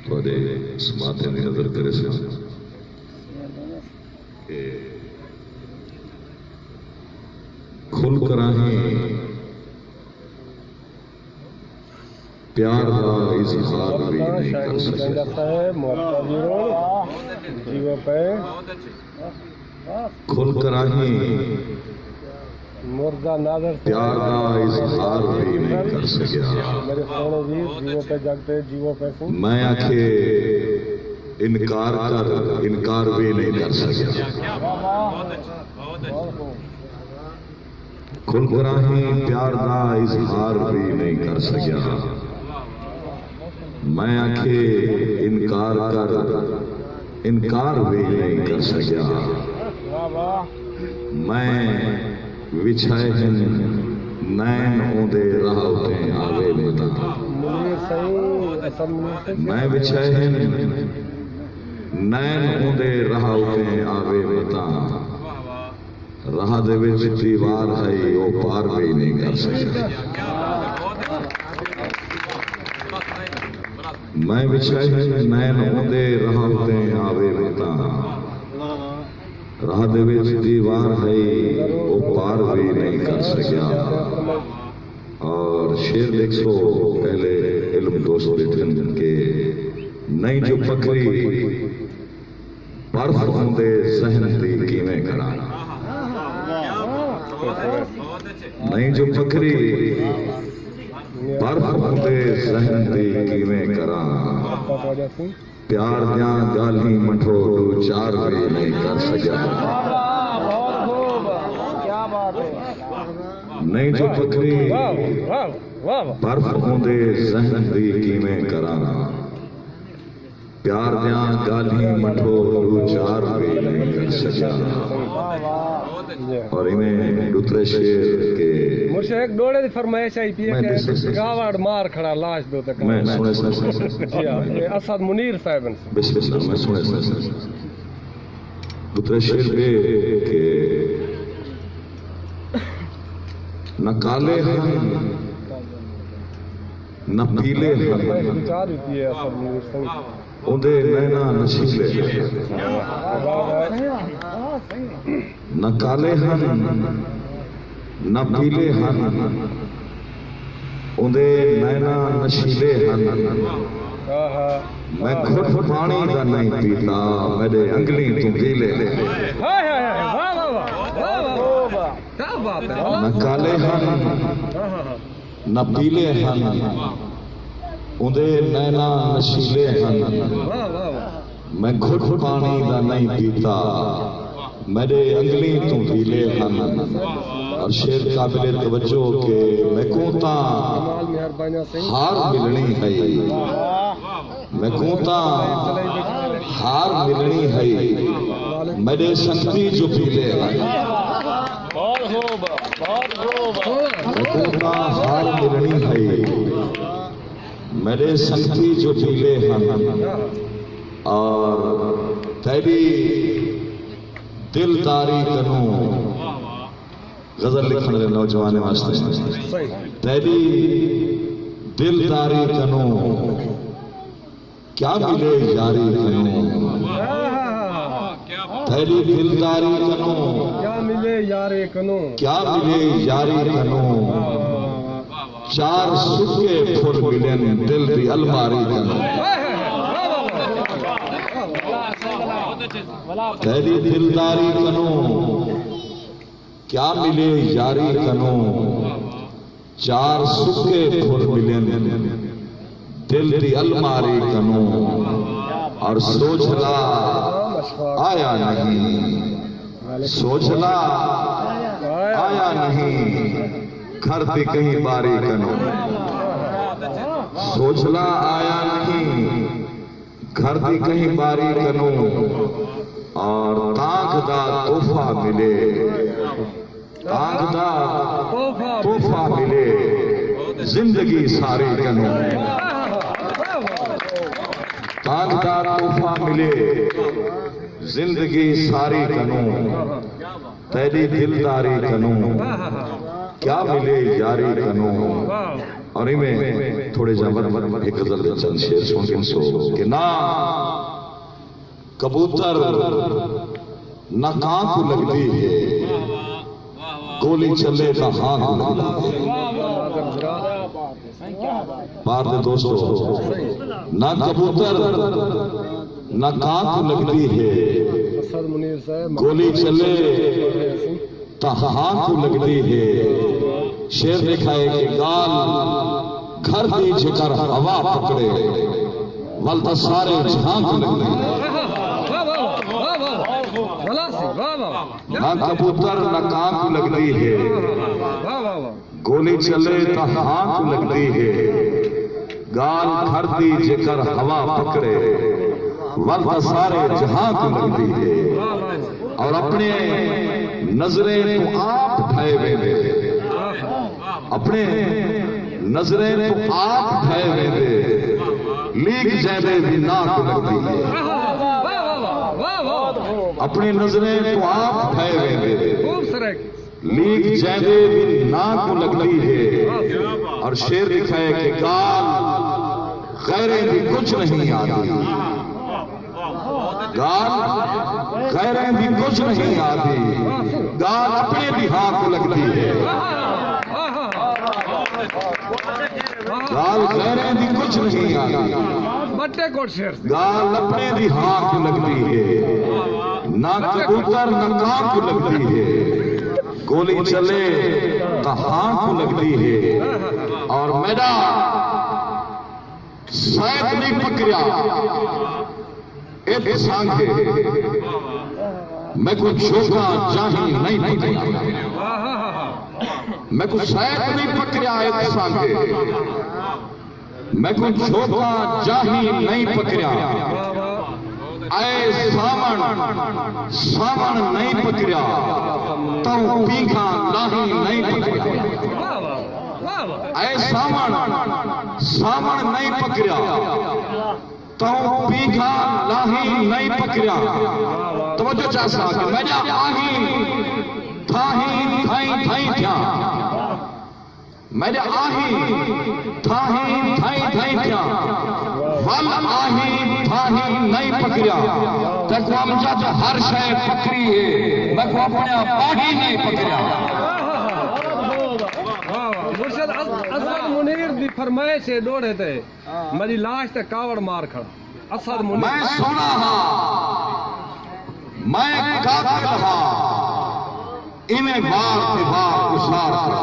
تھوڑے سماعتیں دی نظر کرے سے کہ کھل کر آہیں پیار کا اظہار بھی نہیں کر سکے کھل کر آہیں پیار کا اظہار بھی نہیں کر سکیا میں آکھے انکار بھی نہیں کر سکیا کھل کر آہیں پیار کا اظہار بھی نہیں کر سکیا میں آکھے انکار بھی نہیں کر سکیا میں وچھائے ہیں نین اوندے راہ ہوتے آوے متا میں وچھائے ہیں نین اوندے راہ ہوتے آوے متا راہ دے وچ دیوار ہے وہ پار بھی نہیں کر سکتا میں وچھائے ہیں نین اوندے راہ ہوتے آوے متا راہ دے وچ دیوار ہے وہ پار بھی نہیں کر سکیا اور شیر دیکھ سو پہلے علم دوست بیٹھن کے نہیں جو پکری برف ہوندے ذہن دی کیویں کرا نہیں جو پکری برف ہوندے ذہن دی کیویں کرا پیار دیاں گالی مٹھو دو چار بھی نہیں کر سکیا نہیں جو پکری برف ہوندے ذہن دی کیویں کرانا پیار دیاں گالی مٹھو دو چار بھی نہیں کر سکیا اور انہیں دوسرے شیر کے مجھے ایک ڈوڑے دی فرمائش آئی پی ہے کہ گاوڑ مار کھڑا لاش دو تک میں سنے جی ہاں اسد منیر صاحبن بسم اللہ میں سنے دوسرے شیر پہ کہ نہ کالے ہیں نہ پیلے ہیں اندے نینا نشیلے نہ کالے ہیں نہ پیلے ہیں اندے نینا نشیلے ہیں میں گھٹ پانی کا نہیں پیتا میرے انگلی تو گیلے نہ کالے ہیں نہ پیلے ہیں اندے نینا نشیلے ہیں میں گھٹ پانی کا نہیں پیتا میرے انگلی تو گیلے ہیں اور شیر قابل توجہ کہ میں کوتا ہار ملنی ہے میں کوتا ہار ملنی ہے میرے سنگتی جو پیلے ہیں میں کوتا ہار ملنی ہے میرے سنگتی جو پیلے ہیں اور تیری دلداری کنوں غزل لکھنے دے نوجوانے واسطے تیری دلداری کنوں کیا ملے یاری کنوں تیری دلداری کنوں کیا ملے یارے کنوں کیا ملے یاری کنوں چار سکے پھر ملیں دل دی الماری کنوں تیری دلداری کنوں کیا ملے یاری کنوں چار سکے پھر ملیں دل دی الماری کنوں اور سوچلا آیا نہیں سوچلا آیا نہیں گھر دی کہیں باری کنوں سوچلا آیا نہیں گھر دی کہیں باری کنوں اور تاک دا تحفہ ملے تاک دا تحفہ ملے زندگی ساری کنوں تاک دا تحفہ ملے زندگی ساری کنوں تیری دلداری کنوں کیا ملے یاری کنوں اور میں تھوڑے جمع ایک غزل چند شعر سن کے سو کہ نہ کبوتر نہ کان کو لگتی ہے گولی چلے تو ہاں کو لگتی ہے بات ہے دوستو نہ کبوتر نہ کان کو لگتی ہے گولی چلے تو ہاں کو لگتی ہے شیر لکھا ہے کہ گال گھر دی جکر ہوا پکڑے ولتا سارے جہاں کو لگتی ہے نہ کبوتر نہ کان کو لگتی ہے گولی چلے تو ہاں کو لگتی ہے گال گھر دی جکر ہوا پکڑے ولتا سارے جہاں کو لگتی ہے اور اپنے نظریں تو آپ اٹھائے ہوئے اپنے نظریں تو آپ اٹھائے ہوئے لیک جیدے بھی ناک لگتی ہے اپنی نظریں تو آپ اٹھائے ہوئے لیک جیدے بھی ناک لگتی ہے اور شیر لکھا ہے کہ گال غیریں بھی کچھ نہیں آتی گال غیریں بھی کچھ نہیں آتی گال اپنے بھی ہاتھ لگتی ہے گال غیریں بھی کچھ نہیں آتی گال اپنے بھی ہاتھ لگتی ہے نہ کبوتر نہ کان کو لگتی ہے گولی چلے تو ہاتھ کو لگتی ہے اور میرا سائد نہیں پکڑیا ایک سانگے میں کچھ چھوکا چاہی نہیں پکڑیا میں کچھ سائد نہیں پکڑیا ایک سانگے میں کچھ چھوکا چاہی نہیں پکڑیا اے سامن نہیں پکڑیا تو پیکھا لاہی نہیں پکڑیا اے سامن نہیں پکڑیا تو پیکھا لاہی نہیں پکڑیا توجہ چاہتا کہ میں جا آہی تھاہی تھائی تھائی تھیا میں جا آہی تھاہی تھائی تھائی تھیا ول آہی تھاہی نہیں پکڑیا تک وہ امجد ہر شے پکڑی ہے میں کو اپنے آہی نہیں پکڑیا مرشد اسد منیر دی فرمائش سے دوڑے تھے میری لاش تے کاوڑ مار کھڑا اسد منیر میں سونا ہاں میں قاتل ہاں انہیں بار کے بار اشار کھڑا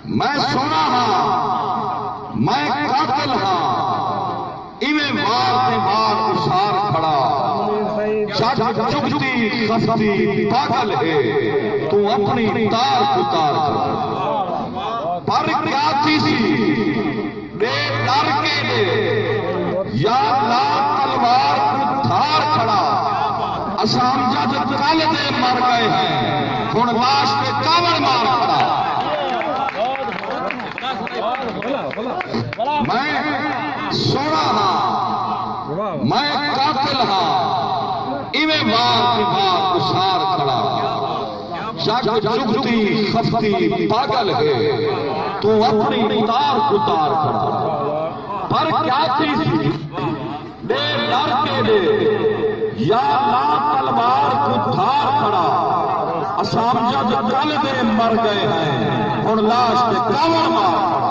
میں سونا ہاں میں قاتل ہاں انہیں بار کے بار اشار کھڑا جگ چکتی خفتی پاگل ہے تو اپنی تار کو تار کر پر کیا تیسی بے ڈر کے لے یا لا تلوار کو دھار کھڑا اسام جد کل دے مر گئے ہیں کون لاش پہ کاوڑ مار کھڑا میں سونا ہاں میں قاتل ہاں ایویں بار کے بار اشار کھڑا جگ چگتی خفتی پاگل ہے تو اپنی تار کو تار کھڑا پر کیا تھی بے ڈر کے لے یا لا تلوار کو دھار کھڑا اسام جد کل دے مر گئے ہیں اور لاش پہ کاوڑ مار کھڑا